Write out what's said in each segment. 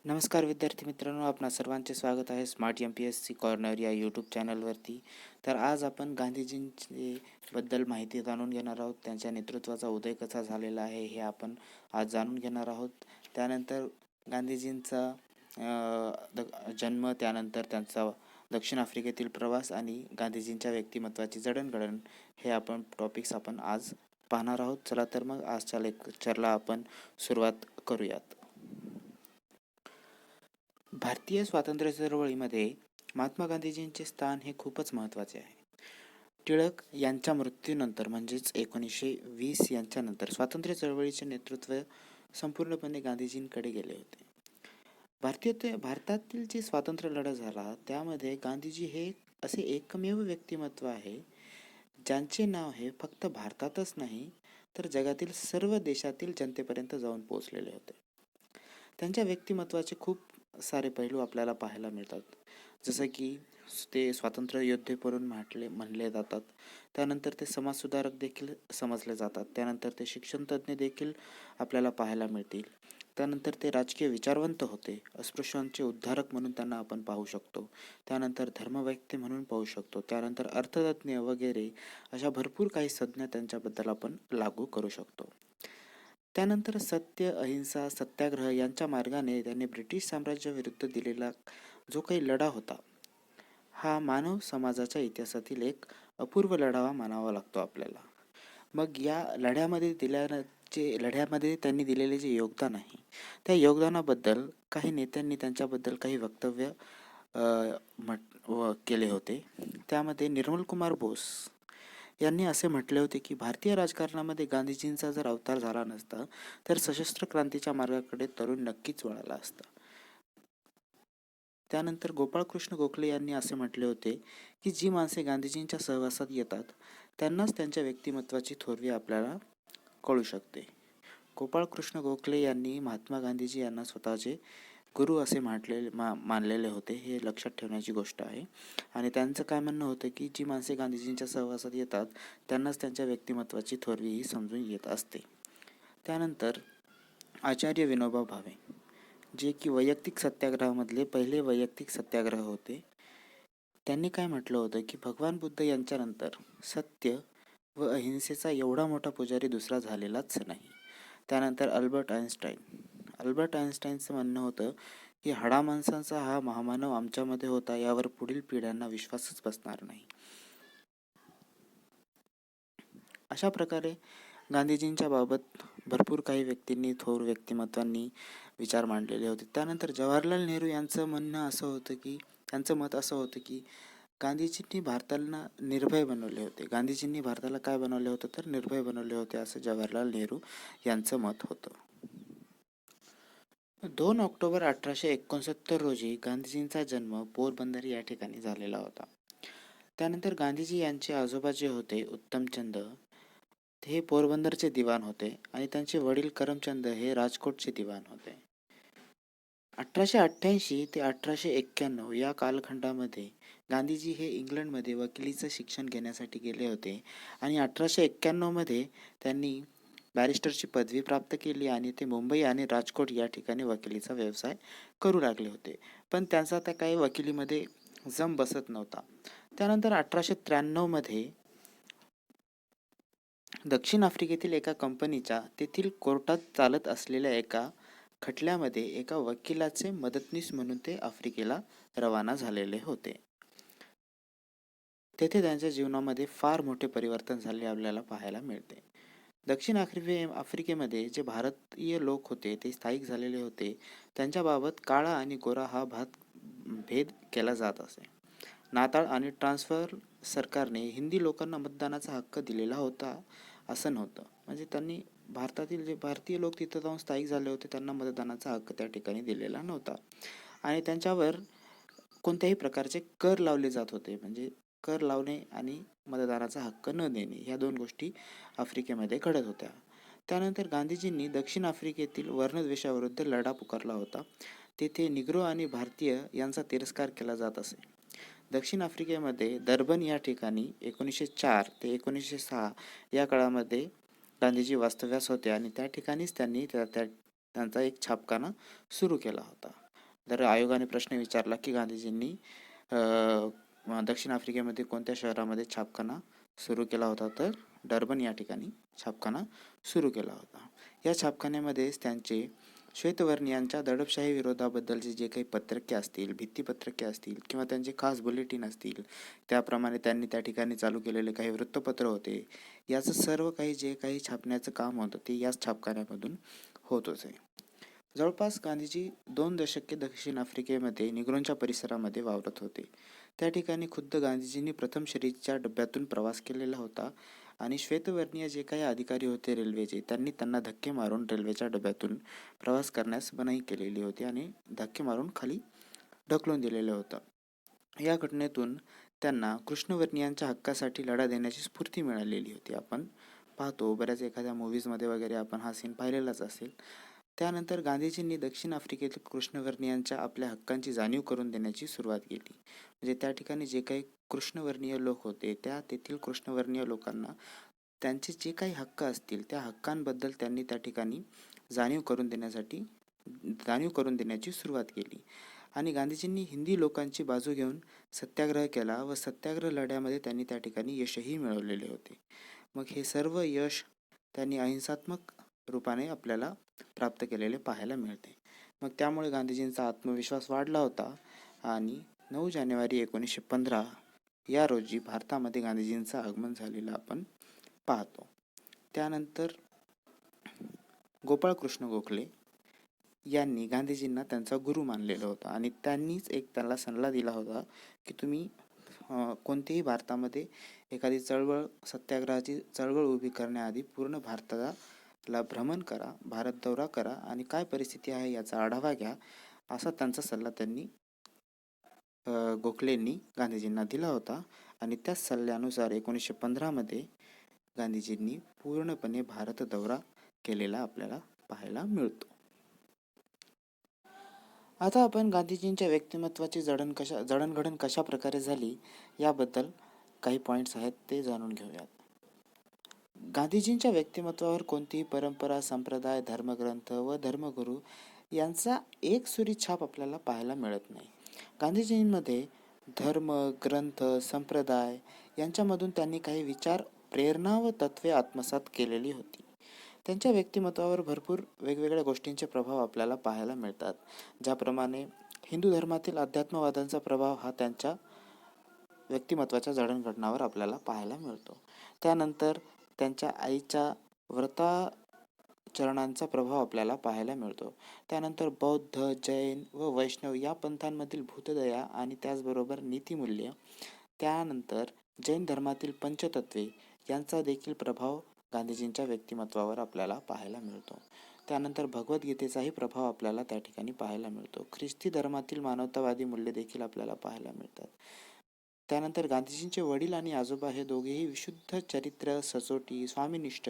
नमस्कार विद्यार्थी मित्रांनो, आपणा सर्वांचे स्वागत आहे स्मार्ट Mpsc कॉर्नर या यूट्यूब चॅनलवरती. तर आज आपण गांधीजींचे बद्दल माहिती जाणून घेणार आहोत. त्यांच्या नेतृत्वाचा उदय कसा झालेला आहे हे आपण आज जाणून घेणार आहोत. त्यानंतर गांधीजींचा जन्म, त्यानंतर त्यांचा दक्षिण आफ्रिकेतील प्रवास आणि गांधीजींच्या व्यक्तिमत्वाची जडणघडण हे टॉपिक्स आपण आज पाहणार आहोत. चला तर मग आजच्या लेक्चरला आपण सुरुवात करूयात. भारतीय स्वातंत्र्य चळवळीमध्ये महात्मा गांधीजींचे स्थान हे खूपच महत्त्वाचे आहे. टिळक यांच्या मृत्यूनंतर म्हणजेच 1920 यांच्यानंतर स्वातंत्र्य चळवळीचे नेतृत्व संपूर्णपणे गांधीजींकडे गेले होते. भारतातील जे स्वातंत्र्य लढा झाला त्यामध्ये गांधीजी हे असे एकमेव व्यक्तिमत्व आहे ज्यांचे नाव हे फक्त भारतातच नाही तर जगातील सर्व देशातील जनतेपर्यंत जाऊन पोहोचलेले होते. त्यांच्या व्यक्तिमत्वाचे खूप सारे पैलू आपल्याला पाहायला मिळतात. जसं की ते स्वातंत्र्य योद्धे म्हणून म्हणले जातात. त्यानंतर ते समाजसुधारक देखील समजले जातात. त्यानंतर ते शिक्षण तज्ज्ञ देखील आपल्याला पाहायला मिळतील. त्यानंतर ते राजकीय विचारवंत होते. अस्पृश्यांचे उद्धारक म्हणून त्यांना आपण पाहू शकतो. त्यानंतर धर्मव्यक्ती म्हणून पाहू शकतो. त्यानंतर अर्थतज्ज्ञ वगैरे अशा भरपूर काही संज्ञा त्यांच्याबद्दल आपण लागू करू शकतो. त्यानंतर सत्य, अहिंसा, सत्याग्रह यांच्या मार्गाने त्यांनी ब्रिटिश साम्राज्याविरुद्ध दिलेला जो काही लढा होता हा मानव समाजाच्या इतिहासातील एक अपूर्व लढा मानावा लागतो आपल्याला. मग या लढ्यामध्ये त्यांनी दिलेले जे योगदान आहे त्या योगदानाबद्दल काही नेत्यांनी त्यांच्याबद्दल काही वक्तव्य केले होते. त्यामध्ये निर्मल कुमार बोस यांनी असे म्हटले होते की भारतीय राजकारणामध्ये गांधीजींचा जर अवतार झाला नसता तर सशस्त्र क्रांतीच्या मार्गाकडे तरुण नक्कीच वळाला असता. त्यानंतर गोपाळकृष्ण गोखले यांनी असे म्हटले होते की जी माणसे गांधीजींच्या सहवासात येतात त्यांनाच त्यांच्या व्यक्तिमत्वाची थोरवी आपल्याला कळू शकते. गोपाळकृष्ण गोखले यांनी महात्मा गांधीजी यांना स्वतःचे गुरु असे मानलेले होते. हे लक्षात ठेवण्याची गोष्ट आहे. आणि त्यांचं काय म्हणणं होतं की जी माणसे गांधीजींच्या सहवासात येतात त्यांनाच त्यांच्या व्यक्तिमत्वाची थोरवी समजून येत असते. त्यानंतर आचार्य विनोबा भावे, जे की वैयक्तिक सत्याग्रहामधले पहिले वैयक्तिक सत्याग्रह होते. त्यांनी काय म्हटलं होतं की भगवान बुद्ध यांच्यानंतर सत्य व अहिंसेचा एवढा मोठा पुजारी दुसरा झालेलाच नाही. त्यानंतर अल्बर्ट आइन्स्टाईनचं म्हणणं होतं की हाडा माणसांचा हा महामानव आमच्यामध्ये होता यावर पुढील पिढ्यांना विश्वासच बसणार नाही. अशा प्रकारे गांधीजींच्या बाबत भरपूर काही व्यक्तींनी, थोर व्यक्तिमत्वांनी विचार मांडलेले होते. त्यानंतर जवाहरलाल नेहरू यांचं मत असं होतं की गांधीजींनी भारताला निर्भय बनवले होते. गांधीजींनी भारताला काय बनवले होतं तर निर्भय बनवले होते असं जवाहरलाल नेहरू यांचं मत होतं. 2 ऑक्टोबर 1869 रोजी गांधीजींचा जन्म पोरबंदर या ठिकाणी झालेला होता. त्यानंतर गांधीजी यांचे आजोबा जे होते उत्तमचंद हे पोरबंदरचे दिवाण होते आणि त्यांचे वडील करमचंद हे राजकोटचे दिवाण होते. 1888 ते 1891 या कालखंडामध्ये गांधीजी हे इंग्लंडमध्ये वकिलीचं शिक्षण घेण्यासाठी गेले होते आणि 1891 मध्ये त्यांनी बॅरिस्टरची पदवी प्राप्त केली आणि ते मुंबई आणि राजकोट या ठिकाणी वकिलीचा व्यवसाय करू लागले होते. पण त्यांचा त्या काही वकिलीमध्ये जम बसत नव्हता. त्यानंतर 1893 मध्ये दक्षिण आफ्रिकेतील एका कंपनीच्या तेथील कोर्टात चालत असलेल्या एका खटल्यामध्ये एका वकिलाचे मदतनीस म्हणून ते आफ्रिकेला रवाना झालेले होते. तेथे त्यांच्या जीवनामध्ये फार मोठे परिवर्तन झाले आपल्याला पाहायला मिळते. दक्षिण आफ्रिकेमध्ये जे भारतीय लोक होते ते स्थायिक झालेले होते. त्यांच्याबाबत काळा आणि गोरा हा भेद केला जात असे. नाताळ आणि ट्रान्सफर सरकारने हिंदी लोकांना मतदानाचा हक्क दिलेला होता असं नव्हतं. म्हणजे त्यांनी भारतातील जे भारतीय लोक तिथं जाऊन स्थायिक झाले होते त्यांना मतदानाचा हक्क त्या ठिकाणी दिलेला नव्हता आणि त्यांच्यावर कोणत्याही प्रकारचे कर लावले जात होते. म्हणजे कर लावणे आणि मतदानाचा हक्क न देणे ह्या दोन गोष्टी आफ्रिकेमध्ये घडत होत्या. त्यानंतर गांधीजींनी दक्षिण आफ्रिकेतील वर्णद्वेषाविरुद्ध लढा पुकारला होता. तेथे निग्रो आणि भारतीय यांचा तिरस्कार केला जात असे. दक्षिण आफ्रिकेमध्ये दर्बन या ठिकाणी 1904 ते 1906 या काळामध्ये गांधीजी वास्तव्यास होते आणि त्या ठिकाणीच त्यांनी त्यांचा एक छापखाना सुरू केला होता. जर आयोगाने प्रश्न विचारला की गांधीजींनी दक्षिण आफ्रिकेमध्ये कोणत्या शहरामध्ये छापखाना सुरू केला होता, तर डर्बन या ठिकाणी छापखाना सुरू केला होता. या छापखान्यामध्येच त्यांचे श्वेतवर्णियांच्या दडपशाही विरोधाबद्दलचे जे काही पत्रके असतील, भित्तीपत्रके असतील किंवा त्यांचे खास बुलेटिन असतील, त्याप्रमाणे त्यांनी त्या ठिकाणी चालू केलेले काही वृत्तपत्र होते, याचं सर्व काही जे काही छापण्याचं काम होतं ते याच छापखान्यामधून होत होते. जवळपास गांधीजी 2 दशके दक्षिण आफ्रिकेमध्ये निग्रोंच्या परिसरामध्ये वावरत होते. त्या ठिकाणी खुद्द गांधीजींनी प्रथम श्रेणीच्या डब्यातून प्रवास केलेला होता आणि श्वेतवर्णीय जे काही अधिकारी होते रेल्वेचे, त्यांनी त्यांना धक्के मारून रेल्वेच्या डब्यातून प्रवास करण्यास मनाई केलेली होती आणि धक्के मारून खाली ढकलून दिलेलं होतं. या घटनेतून त्यांना कृष्णवर्णीयांच्या हक्कासाठी लढा देण्याची स्फूर्ती मिळालेली होती. आपण पाहतो बऱ्याच एखाद्या मूव्हीजमध्ये वगैरे आपण हा सीन पाहिलेलाच असेल. त्यानंतर गांधीजींनी दक्षिण आफ्रिकेतील कृष्णवर्णीयांच्या आपल्या हक्कांची जाणीव करून देण्याची सुरुवात केली. म्हणजे त्या ठिकाणी जे काही कृष्णवर्णीय लोक होते, त्या तेथील कृष्णवर्णीय लोकांना त्यांचे जे काही हक्क असतील त्या हक्कांबद्दल त्यांनी त्या ठिकाणी जाणीव करून देण्याची सुरुवात केली. आणि गांधीजींनी हिंदी लोकांची बाजू घेऊन सत्याग्रह केला व सत्याग्रह लढ्यामध्ये त्यांनी त्या ठिकाणी यशही मिळवलेले होते. मग हे सर्व यश त्यांनी अहिंसात्मक रूपाने आपल्याला प्राप्त केलेले पाहायला मिळते. मग त्यामुळे गांधीजींचा आत्मविश्वास वाढला होता आणि 9 जानेवारी 1915 या रोजी भारतामध्ये गांधीजींचं आगमन झालेलं आपण पाहतो. त्यानंतर गोपाळकृष्ण गोखले यांनी गांधीजींना त्यांचा गुरु मानलेलं होतं आणि त्यांनीच एक त्यांना सल्ला दिला होता की तुम्ही कोणतेही भारतामध्ये एखादी सत्याग्रहाची चळवळ उभी करण्याआधी पूर्ण भारताला भ्रमण करा, भारत दौरा करा आणि काय परिस्थिती आहे याचा आढावा घ्या, असा त्यांचा सल्ला त्यांनी गोखलेंनी गांधीजींना दिला होता. आणि त्याच सल्ल्यानुसार 1915 मध्ये गांधीजींनी पूर्णपणे भारत दौरा केलेला आपल्याला पाहायला मिळतो. आता आपण गांधीजींच्या व्यक्तिमत्वाची जडणघडण कशा प्रकारे झाली याबद्दल काही पॉईंट्स आहेत ते जाणून घेऊयात. गांधीजींच्या व्यक्तिमत्वावर कोणतीही परंपरा, संप्रदाय, धर्मग्रंथ व धर्मगुरू यांचा एकसुरी छाप आपल्याला पाहायला मिळत नाही. गांधीजींमध्ये धर्म, ग्रंथ, संप्रदाय यांच्यामधून त्यांनी काही विचार, प्रेरणा व तत्त्वे आत्मसात केलेली होती. त्यांच्या व्यक्तिमत्वावर भरपूर वेगवेगळ्या गोष्टींचे प्रभाव आपल्याला पाहायला मिळतात. ज्याप्रमाणे हिंदू धर्मातील अध्यात्मवादांचा प्रभाव हा त्यांच्या व्यक्तिमत्वाच्या जडणघडणावर आपल्याला पाहायला मिळतो. त्यानंतर त्यांच्या आईच्या व्रताचरणांचा प्रभाव आपल्याला पाहायला मिळतो. त्यानंतर बौद्ध, जैन व वैष्णव या पंथांमधील भूतदया आणि त्याचबरोबर नीतिमूल्य, त्यानंतर जैन धर्मातील पंचतत्वे यांचा देखील प्रभाव गांधीजींच्या व्यक्तिमत्वावर आपल्याला पाहायला मिळतो. त्यानंतर भगवद्गीतेचाही प्रभाव आपल्याला त्या ठिकाणी पाहायला मिळतो. ख्रिस्ती धर्मातील मानवतावादी मूल्य देखील आपल्याला पाहायला मिळतात. त्यानंतर गांधीजींचे वडील आणि आजोबा हे दोघेही विशुद्ध चरित्र, सचोटी, स्वामिनिष्ठ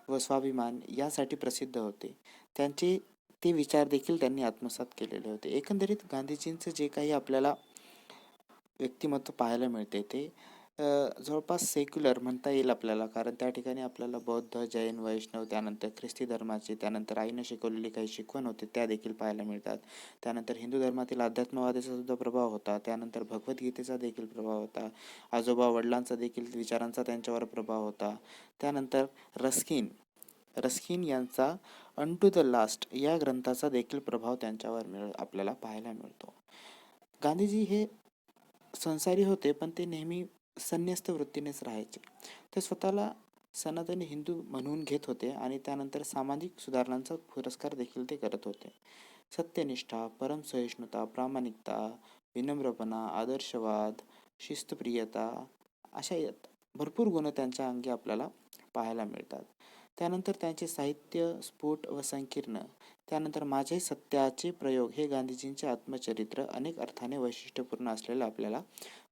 व स्वाभिमान यासाठी प्रसिद्ध होते. त्यांचे ते विचार देखील त्यांनी आत्मसात केलेले होते. एकंदरीत गांधीजींचं जे काही आपल्याला व्यक्तिमत्व पाहायला मिळते ते जवळपास सेक्युलर म्हणता येईल आपल्याला, कारण त्या ठिकाणी आपल्याला बौद्ध, जैन, वैष्णव, त्यानंतर ख्रिस्ती धर्माचे, त्यानंतर आईनं शिकवलेली काही शिकवण होते त्या देखील पाहायला मिळतात. त्यानंतर हिंदू धर्मातील अध्यात्मवादाचा सुद्धा प्रभाव होता. त्यानंतर भगवद्गीतेचा देखील प्रभाव होता. आजोबा वडिलांचा देखील विचारांचा त्यांच्यावर प्रभाव होता. त्यानंतर रस्किन यांचा अनटू द लास्ट या ग्रंथाचा देखील प्रभाव त्यांच्यावर आपल्याला पाहायला मिळतो. गांधीजी हे संसारी होते, पण ते नेहमी संन्यस्त वृत्तीनेच राहायचे. ते स्वतःला सनातनी हिंदू म्हणून घेत होते आणि त्यानंतर सामाजिक सुधारणांचा पुरस्कार देखील ते करत होते. सत्यनिष्ठा, परमसहिष्णुता, प्रामाणिकता, विनम्रपणा, आदर्शवाद, शिस्तप्रियता अशा भरपूर गुण त्यांच्या अंगी आपल्याला पाहायला मिळतात. त्यानंतर त्यांचे साहित्य स्फुट व संकीर्ण, त्यानंतर माझे सत्याचे प्रयोग हे गांधीजींचे आत्मचरित्र अनेक अर्थाने वैशिष्ट्यपूर्ण असलेले आपल्याला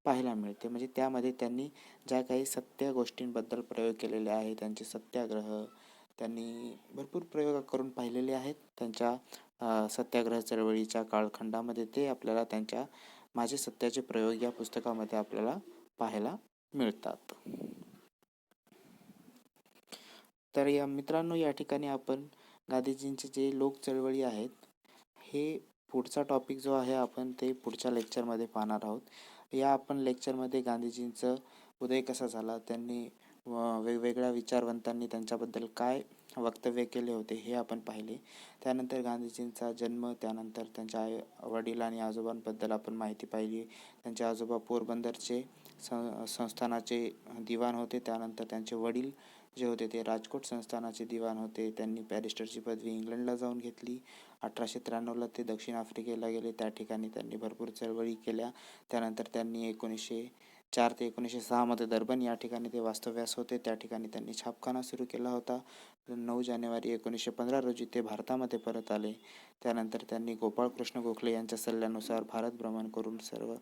पाहायला मिळते. म्हणजे त्यामध्ये त्यांनी ज्या काही सत्य गोष्टींबद्दल प्रयोग केलेले आहे, त्यांचे सत्याग्रह त्यांनी भरपूर प्रयोग करून पाहिलेले आहेत. त्यांच्या सत्याग्रह चळवळीच्या कालखंडामध्ये ते आपल्याला त्यांच्या माझे सत्याचे प्रयोग या पुस्तकामध्ये आपल्याला पाहायला मिळतात. तर या मित्रांनो, या ठिकाणी आपण गांधीजींचे जे लोक चळवळी आहेत हे पुढचा टॉपिक जो आहे आपण ते पुढच्या लेक्चरमध्ये पाहणार आहोत. या आपण लेक्चरमध्ये गांधीजींचं उदय कसा झाला, त्यांनी वेगवेगळ्या विचारवंतांनी त्यांच्याबद्दल काय वक्तव्य केले होते हे आपण पाहिले. त्यानंतर गांधीजींचा जन्म, त्यानंतर त्यांच्या वडील आणि आजोबांबद्दल आपण माहिती पाहिली. त्यांचे आजोबा पोरबंदरचे संस्थानाचे दिवाण होते. त्यानंतर त्यांचे वडील जे होते ते राजकोट संस्थानाचे दिवाण होते. त्यांनी बॅरिस्टरची पदवी इंग्लंडला जाऊन घेतली. 1893ला ते दक्षिण आफ्रिकेला गेले. त्या ठिकाणी त्यांनी भरपूर चळवळी केल्या. त्यानंतर त्यांनी 1904 ते 1906मध्ये दर्बन या ठिकाणी ते वास्तव्यास होते. त्या ठिकाणी त्यांनी छापखाना सुरू केला होता. 9 जानेवारी 1915 रोजी ते भारतामध्ये परत आले. त्यानंतर त्यांनी गोपाळकृष्ण गोखले यांच्या सल्ल्यानुसार भारत भ्रमण करून सर्व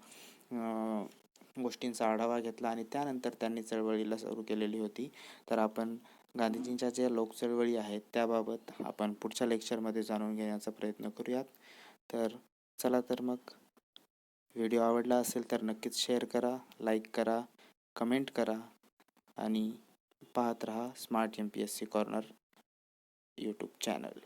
गोष्टींचा आढावा घेतला आणि त्यानंतर त्यांनी चळवळीला सुरू केलेली होती. तर आपण गांधीजींच्या ज्या लोकचळवळी आहेत त्याबाबत आपण पुढच्या लेक्चरमध्ये जाणून घेण्याचा प्रयत्न करूयात. तर चला, तर मग व्हिडिओ आवडला असेल तर नक्कीच शेअर करा, लाईक करा, कमेंट करा आणि पाहत रहा smart MPSC corner YouTube channel.